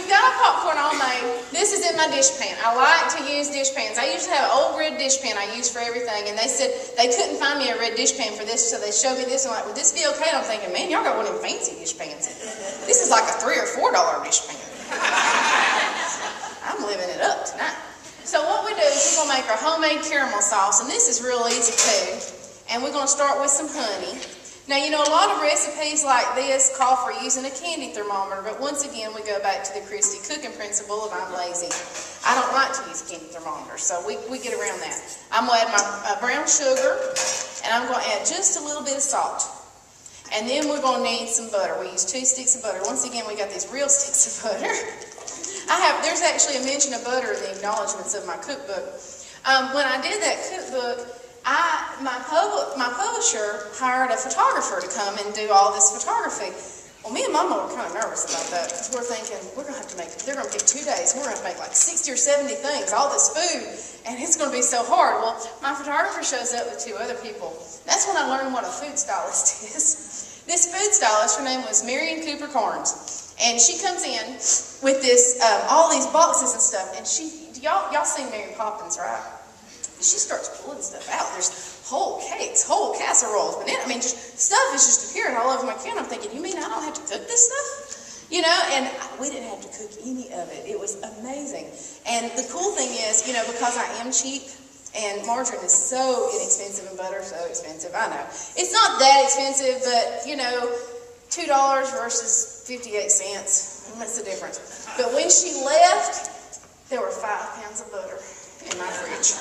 we've got our popcorn all made. This is in my dish pan. I like to use dish pans. I usually have an old red dish pan I use for everything, and they said they couldn't find me a red dish pan for this, so they showed me this, and I'm like, would this be okay? And I'm thinking, man, y'all got one of them fancy dish pans. This is like a $3 or $4 dish pan. I'm living it up tonight. So what we do is we're going to make our homemade caramel sauce, and this is real easy too. And we're going to start with some honey. Now, you know, a lot of recipes like this call for using a candy thermometer, but once again, we go back to the Christy cooking principle of I'm lazy. I don't like to use candy thermometers, so we get around that. I'm going to add my brown sugar, and I'm going to add just a little bit of salt. And then we're going to need some butter. We use 2 sticks of butter. Once again, we got these real sticks of butter. There's actually a mention of butter in the acknowledgments of my cookbook. When I did that cookbook, my publisher hired a photographer to come and do all this photography. Well, me and Mama were kind of nervous about that because we're thinking they're going to take 2 days. We're going to make like 60 or 70 things, all this food, and it's going to be so hard. Well, my photographer shows up with 2 other people. That's when I learned what a food stylist is. This food stylist, her name was Marion Cooper Carnes, and she comes in with this all these boxes and stuff, and y'all seen Mary Poppins, right? She starts pulling stuff out. There's whole cakes, whole casseroles, just stuff is just appearing all over my can. I'm thinking, you mean I don't have to cook this stuff? You know, and we didn't have to cook any of it. It was amazing. And the cool thing is, you know, because I am cheap, and margarine is so inexpensive and butter so expensive, I know. It's not that expensive, but, you know, $2 versus 58 cents, that's the difference. But when she left, there were 5 pounds of butter in my fridge.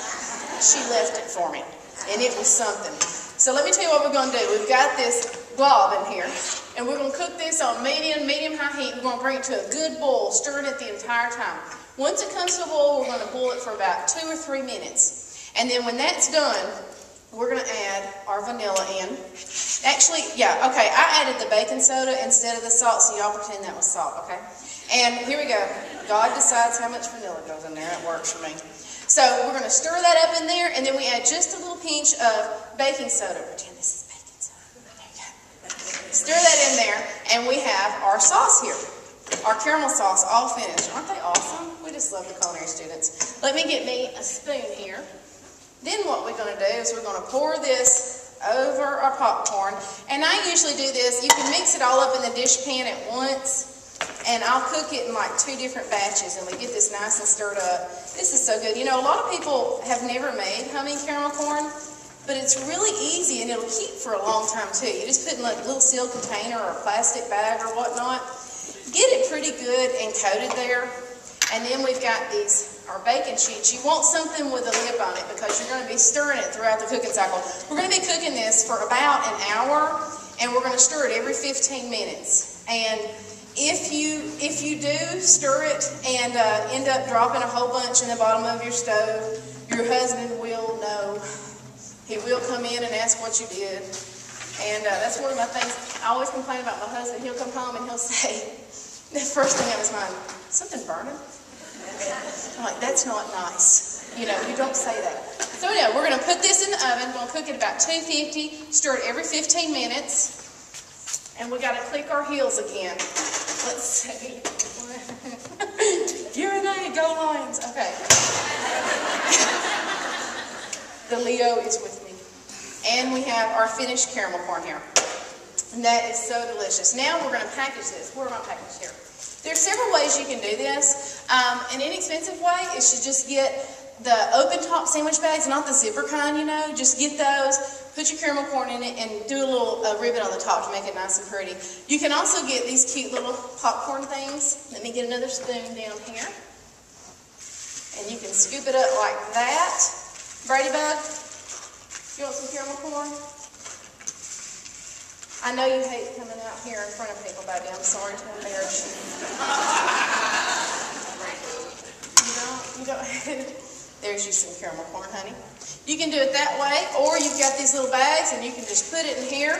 She left it for me, and it was something. So let me tell you what we're going to do. We've got this glob in here, and we're going to cook this on medium-high heat. We're going to bring it to a good boil, stirring it the entire time. Once it comes to a boil, we're going to boil it for about 2 or 3 minutes. And then when that's done, we're going to add our vanilla in. Actually, yeah, okay, I added the baking soda instead of the salt, so y'all pretend that was salt, okay? And here we go. God decides how much vanilla goes in there. It works for me. So we're going to stir that up in there, and then we add just a little pinch of baking soda. Pretend this is baking soda. There you go. Stir that in there, and we have our sauce here. Our caramel sauce all finished. Aren't they awesome? We just love the culinary students. Let me get me a spoon here. Then what we're going to do is we're going to pour this over our popcorn. And I usually do this. You can mix it all up in the dish pan at once. And I'll cook it in like 2 different batches, and we get this nice and stirred up. This is so good. You know, a lot of people have never made homemade caramel corn, but it's really easy, and it'll keep for a long time too. You just put in like a little sealed container or a plastic bag or whatnot. Get it pretty good and coated there. And then we've got our bacon sheets. You want something with a lid on it because you're going to be stirring it throughout the cooking cycle. We're going to be cooking this for about an hour, and we're going to stir it every 15 minutes. And if you do stir it and end up dropping a whole bunch in the bottom of your stove, your husband will know. He will come in and ask what you did. And that's one of my things. I always complain about my husband. He'll come home and he'll say, the first thing on his mind, something burning? I'm like, that's not nice. You know, you don't say that. So yeah, we're going to put this in the oven. We're going to cook it about 250, stir it every 15 minutes. And we got to click our heels again. Let's see. You and I, go Lions. Okay. The Leo is with me. And we have our finished caramel corn here. And that is so delicious. Now we're going to package this. Where are my packages here? There's several ways you can do this. An inexpensive way is to just get the open top sandwich bags, not the zipper kind, you know. Just get those, put your caramel corn in it, and do a little ribbon on the top to make it nice and pretty. You can also get these cute little popcorn things. Let me get another spoon down here. And you can scoop it up like that. Brady Bug, you want some caramel corn? I know you hate coming out here in front of people, baby. I'm sorry to embarrass you. You don't. There's you some caramel corn, honey. You can do it that way, or you've got these little bags, and you can just put it in here,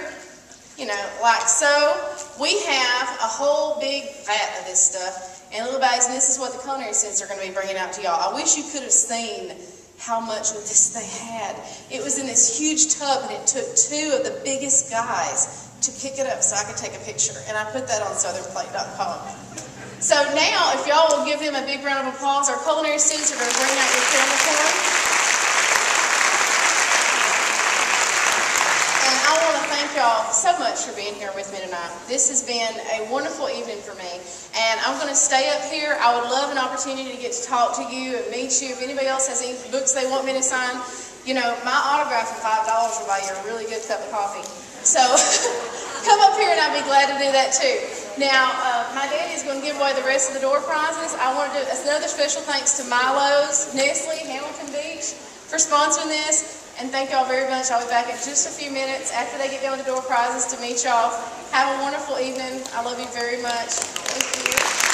you know, like so. We have a whole big vat of this stuff in little bags, and this is what the culinary students are going to be bringing out to y'all. I wish you could have seen how much of this they had. It was in this huge tub, and it took 2 of the biggest guys to pick it up so I could take a picture, and I put that on southernplate.com. So now, if y'all will give them a big round of applause, our culinary students are going to bring out your caramel corn. And I want to thank y'all so much for being here with me tonight. This has been a wonderful evening for me. And I'm going to stay up here. I would love an opportunity to get to talk to you and meet you. If anybody else has any books they want me to sign, you know, my autograph for $5 will buy you a really good cup of coffee. So come up here and I'd be glad to do that too. Now, my daddy is going to give away the rest of the door prizes. I want to do another special thanks to Milo's, Nestle, Hamilton Beach for sponsoring this. And thank y'all very much. I'll be back in just a few minutes after they get done with the door prizes to meet y'all. Have a wonderful evening. I love you very much. Thank you.